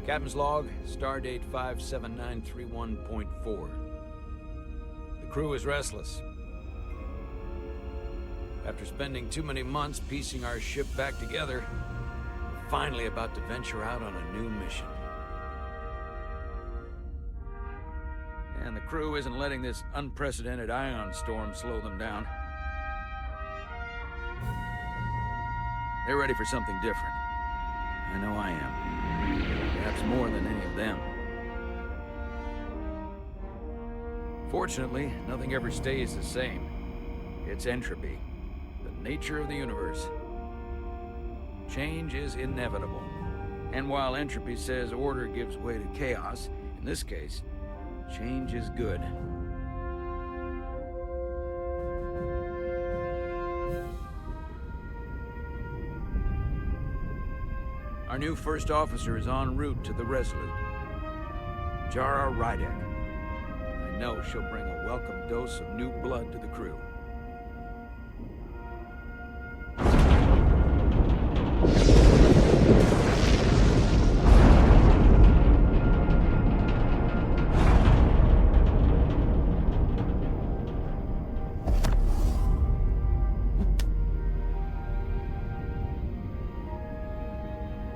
Captain's log, stardate 57931.4. The crew is restless. After spending too many months piecing our ship back together, we're finally about to venture out on a new mission. And the crew isn't letting this unprecedented ion storm slow them down. They're ready for something different. I know I am. Perhaps more than any of them. Fortunately, nothing ever stays the same. It's entropy, the nature of the universe. Change is inevitable. And while entropy says order gives way to chaos, in this case, change is good. Our new first officer is en route to the Resolute. Jara Rydek. I know she'll bring a welcome dose of new blood to the crew.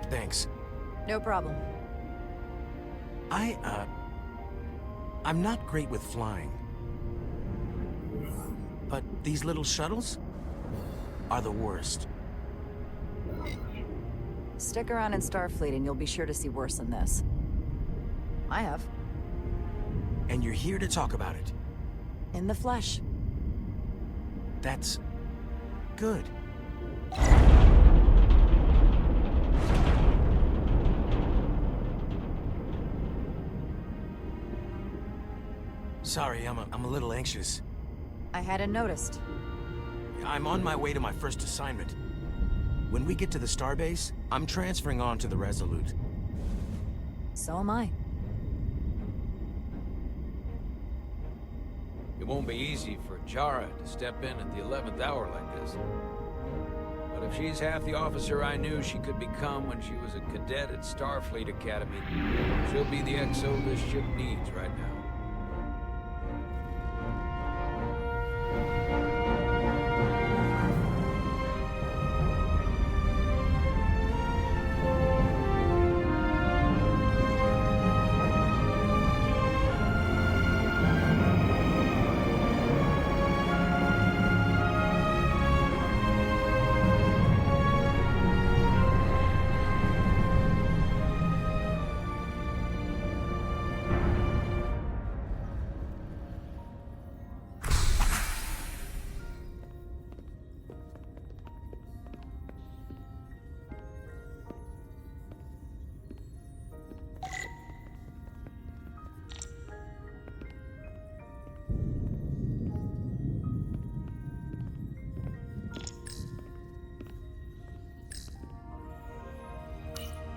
Thanks. No problem. I'm not great with flying. But these little shuttles are the worst. Stick around in Starfleet and you'll be sure to see worse than this. I have. And you're here to talk about it. In the flesh. That's good. Sorry, I'm a little anxious. I hadn't noticed. I'm on my way to my first assignment. When we get to the starbase, I'm transferring on to the Resolute. So am I. It won't be easy for Jara to step in at the 11th hour like this. But if she's half the officer I knew she could become when she was a cadet at Starfleet Academy, she'll be the XO this ship needs right now.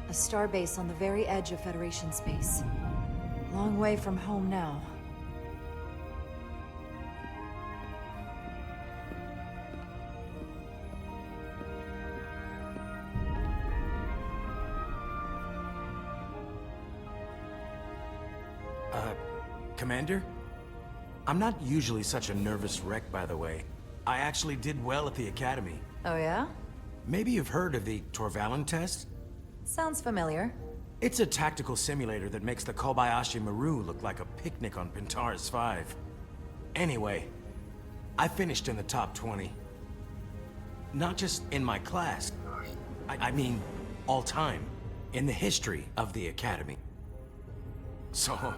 A starbase on the very edge of Federation space. Long way from home now. Commander? I'm not usually such a nervous wreck, by the way. I actually did well at the Academy. Oh yeah? Maybe you've heard of the Torvalin test? Sounds familiar. It's a tactical simulator that makes the Kobayashi Maru look like a picnic on Pintaris 5. Anyway, I finished in the top 20. Not just in my class. I mean, all time. In the history of the Academy. So,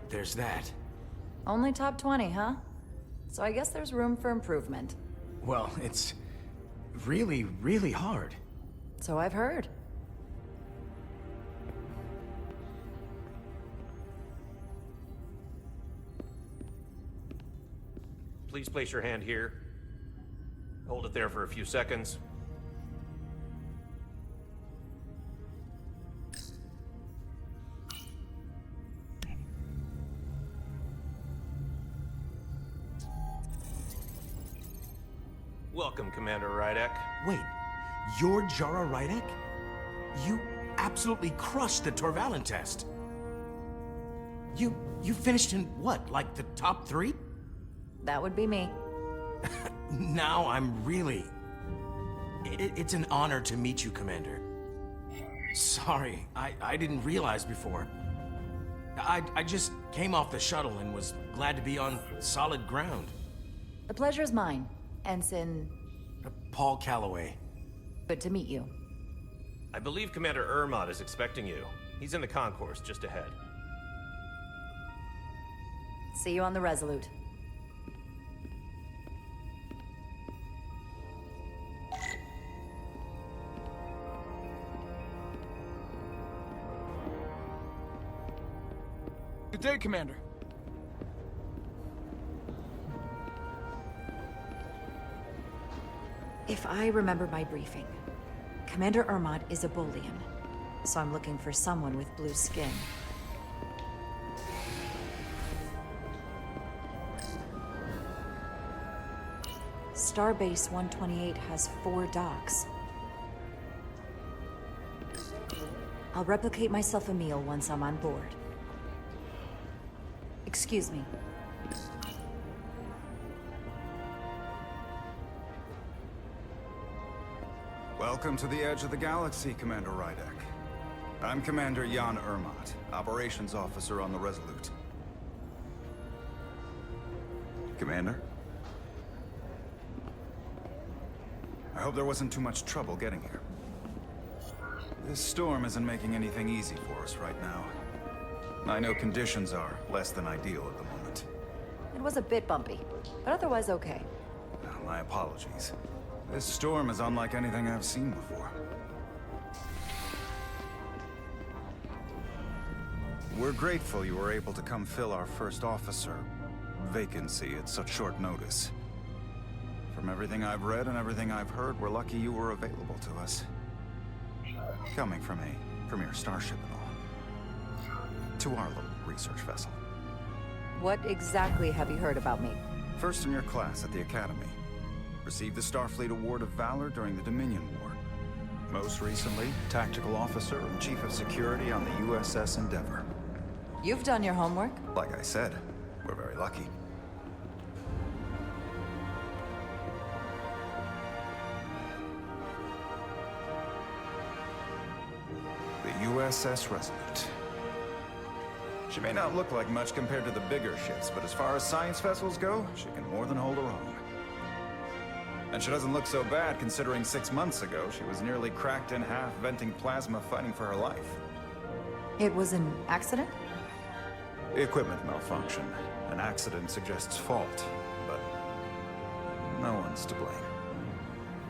there's that. Only top 20, huh? So I guess there's room for improvement. Well, it's really, really hard. So I've heard. Please place your hand here. Hold it there for a few seconds. Welcome, Commander Rydek. Wait, you're Jara Rydek? You absolutely crushed the Torvalin test. You finished in what, like the top 3? That would be me. Now I'm really... It's an honor to meet you, Commander. Sorry, I didn't realize before. I just came off the shuttle and was glad to be on solid ground. The pleasure's mine, Ensign. Paul Calloway. Good to meet you. I believe Commander Ermot is expecting you. He's in the concourse just ahead. See you on the Resolute. Good day, Commander. If I remember my briefing, Commander Ermot is a Bolian, so I'm looking for someone with blue skin. Starbase 128 has 4 docks. I'll replicate myself a meal once I'm on board. Excuse me. Welcome to the edge of the galaxy, Commander Rydek. I'm Commander Jan Ermot, Operations Officer on the Resolute. Commander? I hope there wasn't too much trouble getting here. This storm isn't making anything easy for us right now. I know conditions are less than ideal at the moment. It was a bit bumpy, but otherwise okay. My apologies. This storm is unlike anything I've seen before. We're grateful you were able to come fill our first officer vacancy at such short notice. From everything I've read and everything I've heard, we're lucky you were available to us. Coming from a premier starship and all. To our little research vessel. What exactly have you heard about me? First in your class at the Academy. Received the Starfleet Award of Valor during the Dominion War. Most recently, Tactical Officer and Chief of Security on the USS Endeavor. You've done your homework? Like I said, we're very lucky. The USS Resolute. She may not look like much compared to the bigger ships, but as far as science vessels go, she can more than hold her own. And she doesn't look so bad considering 6 months ago she was nearly cracked in half, venting plasma, fighting for her life. It was an accident? Equipment malfunction. An accident suggests fault, but no one's to blame.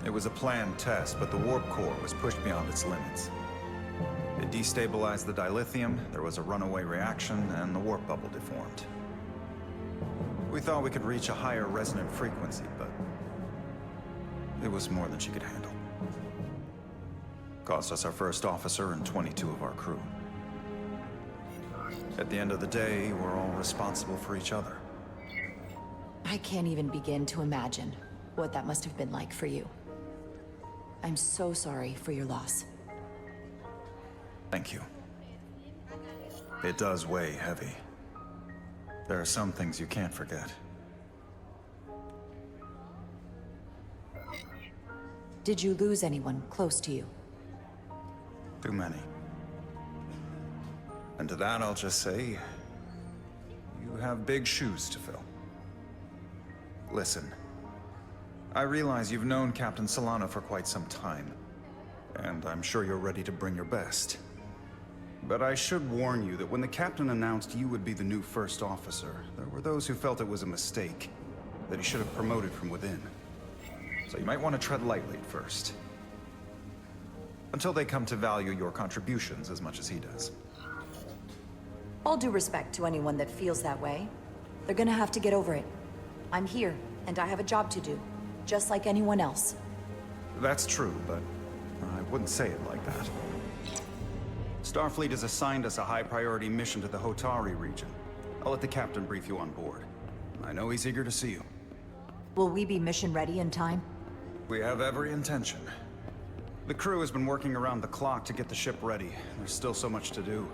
It was a planned test, but the warp core was pushed beyond its limits. It destabilized the dilithium, there was a runaway reaction, and the warp bubble deformed. We thought we could reach a higher resonant frequency, but it was more than she could handle. Cost us our first officer and 22 of our crew. At the end of the day, we're all responsible for each other. I can't even begin to imagine what that must have been like for you. I'm so sorry for your loss. Thank you. It does weigh heavy. There are some things you can't forget. Did you lose anyone close to you? Too many. And to that I'll just say, you have big shoes to fill. Listen, I realize you've known Captain Solano for quite some time, and I'm sure you're ready to bring your best. But I should warn you that when the captain announced you would be the new first officer, there were those who felt it was a mistake, that he should have promoted from within. So you might want to tread lightly at first. Until they come to value your contributions as much as he does. All due respect to anyone that feels that way. They're gonna have to get over it. I'm here, and I have a job to do, just like anyone else. That's true, but I wouldn't say it like that. Starfleet has assigned us a high-priority mission to the Hotari region. I'll let the captain brief you on board. I know he's eager to see you. Will we be mission ready in time? We have every intention. The crew has been working around the clock to get the ship ready. There's still so much to do.